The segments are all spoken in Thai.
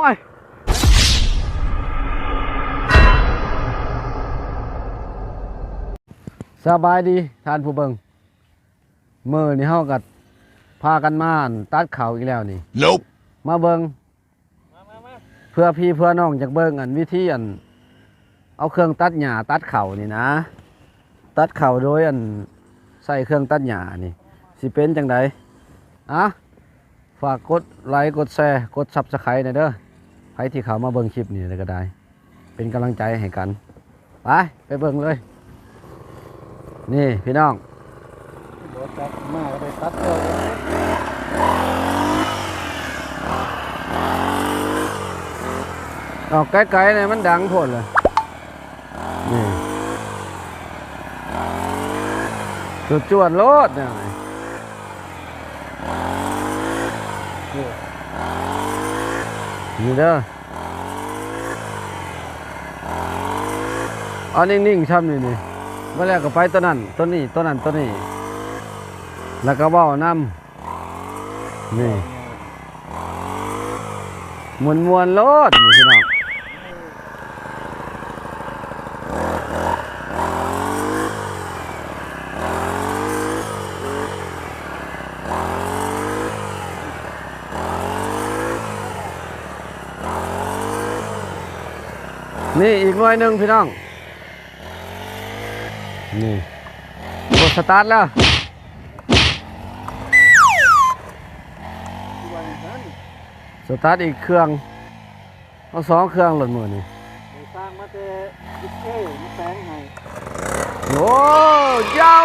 ว้ายสบายดีท่านผู้เบิ่งมื้อนี้เฮาก็พากันมาตัดข้าวอีกแล้วนี่ Nope มาเบิ่งเพื่อพี่เพื่อน้องจากเบิ่งวิธีเอาเครื่องตัดหญ้าตัดข้าวนี่นะตัดข้าวโดยใส่เครื่องตัดหญ้านี่สิเป็นจังไดฝากกดไลค์กดแชร์กด Subscribe หน่อยเด้อใครที่เข้ามาเบิ่งคลิปนี้ก็ได้เป็นกำลังใจให้กันไปเบิ่งเลยนี่พี่น้องรถตัดมาก็ไปตัดเลยออกไกลๆเนี่ยมันดังโพดเลยนี่จุดจวดรถเนี่ยนี่เด้อเอานิ่งๆช่ำนี่เมื่อแรกก็ไปตัวนั้นตัวนี้ตัวนั้นตัวนี้แล้วก็เว้านำนี่มวนรถนี่พี่น้องนี่อีกหน่วยหนึ่งพี่น้องนี่กดสตาร์ทแล้วสตาร์ทอีกเครื่องเอา2เครื่องหล่นมือนี่สร้างมาแต่ดิเก้มาแปลงให้โอ้เจ้า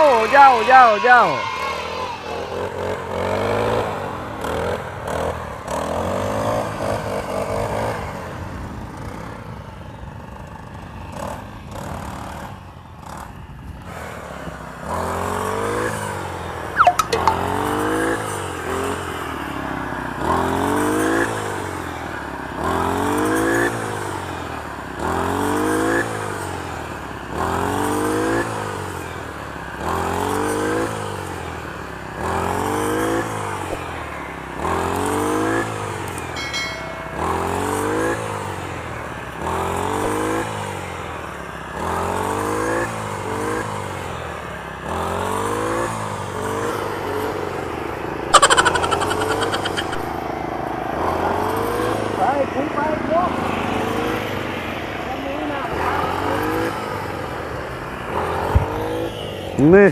นี่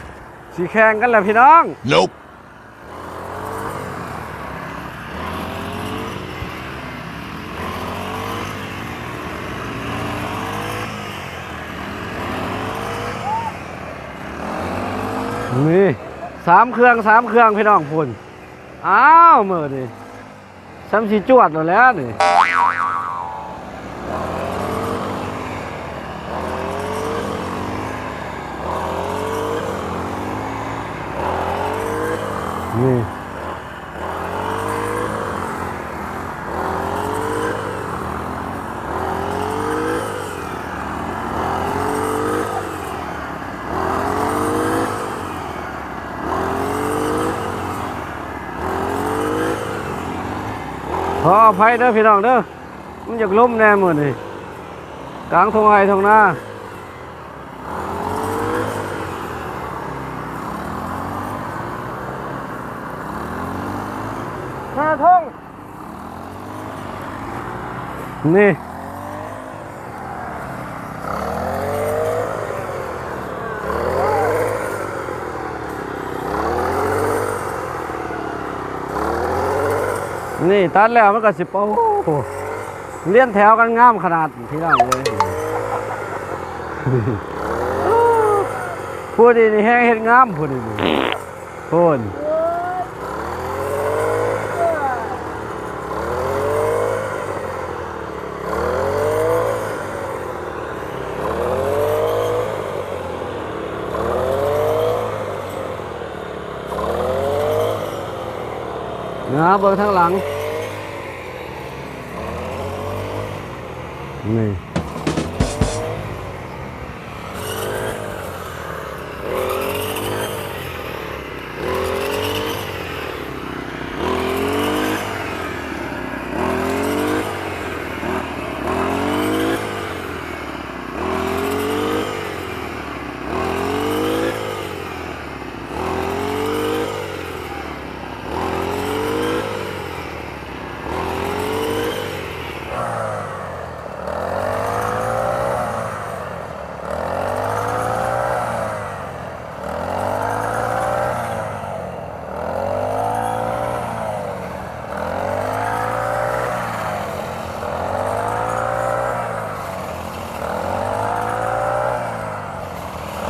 สีแข่งกันแล้วพี่น้อง Nope นี่3เครื่องพี่น้องพุ่นอ้าวมือนี่ซ้ำสีจวดแล้วนี่นี่ขออภัยเด้อพี่น้องเด้อมันอยากล้มแน่หมดนี่กลางทงไห้ทงนาทงนี่นี่ตัดแล้วมันก็สิบเลี้ยนแถวกันงามขนาดที่นั่งเลยพูดดีนี่แห้งเห็ดงามพูดดีพูดเบิ่งทางหลังนี่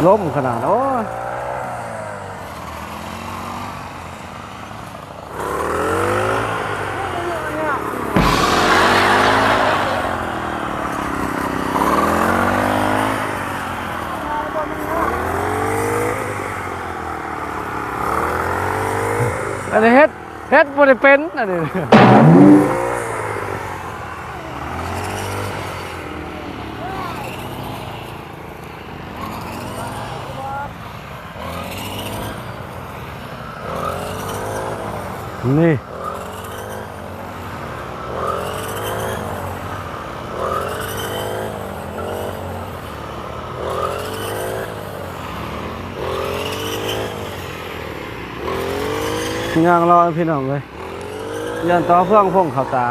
ล้มขนาดโอ้ยอันนี้เฮ็ดบ่ได้เป็นอันนี้นี่ย่างรอพี่น้องเลยยันต่อเพื่องพงเขาตา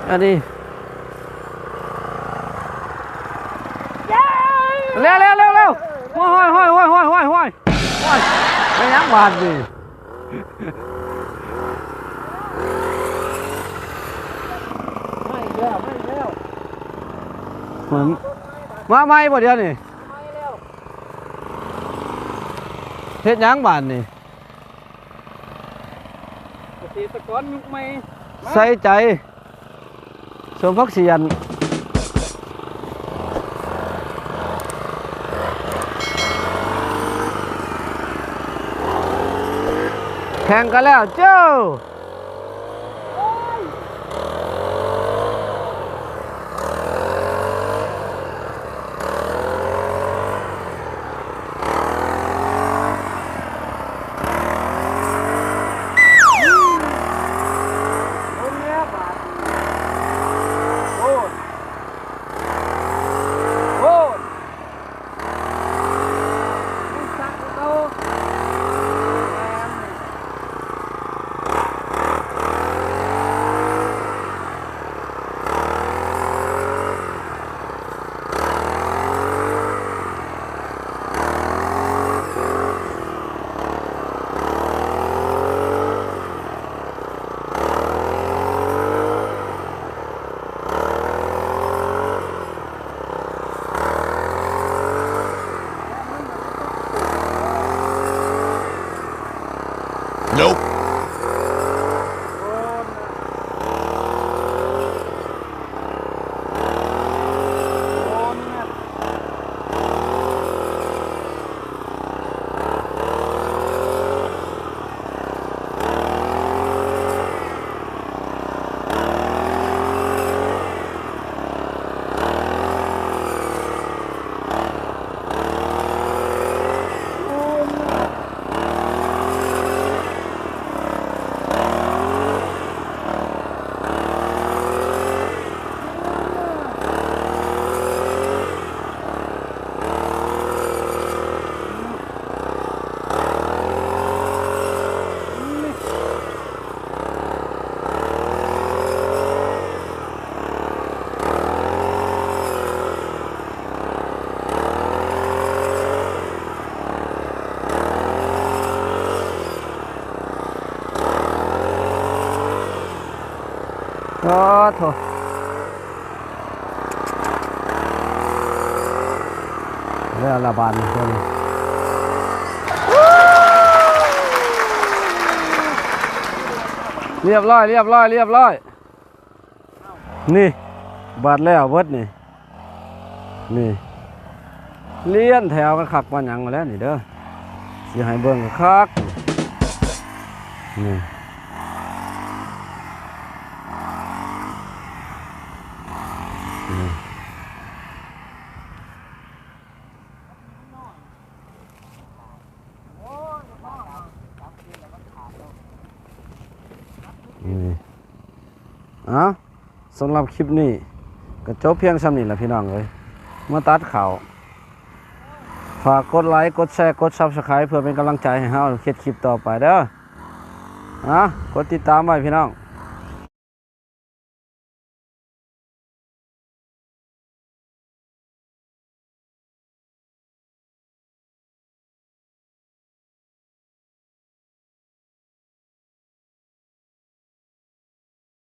อันนี้เร็วห้อยไม่ยั้งบาดดิไม่แล้วเหมือนมาไม่บ่เดียวนี่เฮ็ดยั้งบาดนี่เกษตรกรยุคใหม่ใส่ใจสมพักเสียนแข่งกันแล้วเจ้า โถเรื่องละบานเพิ่นเรียบร้อยเรียบร้อยเรียบร้อยนี่บาดแล้วเบิดนี่นี่เลี้ยนแถวกันขักวันหยังมาแล้วนี่เด้อสิให้เบิ่งคักนี่นี่นี่สำหรับคลิปนี้ก็จบเพียงส่ำนี้แหละพี่น้องเลยมาตัดข่าวฝากกดไลค์กดแชร์กด Subscribe เพื่อเป็นกำลังใจให้เราเฮ็ดคลิปต่อไปเด้อกดติดตามไว้พี่น้อง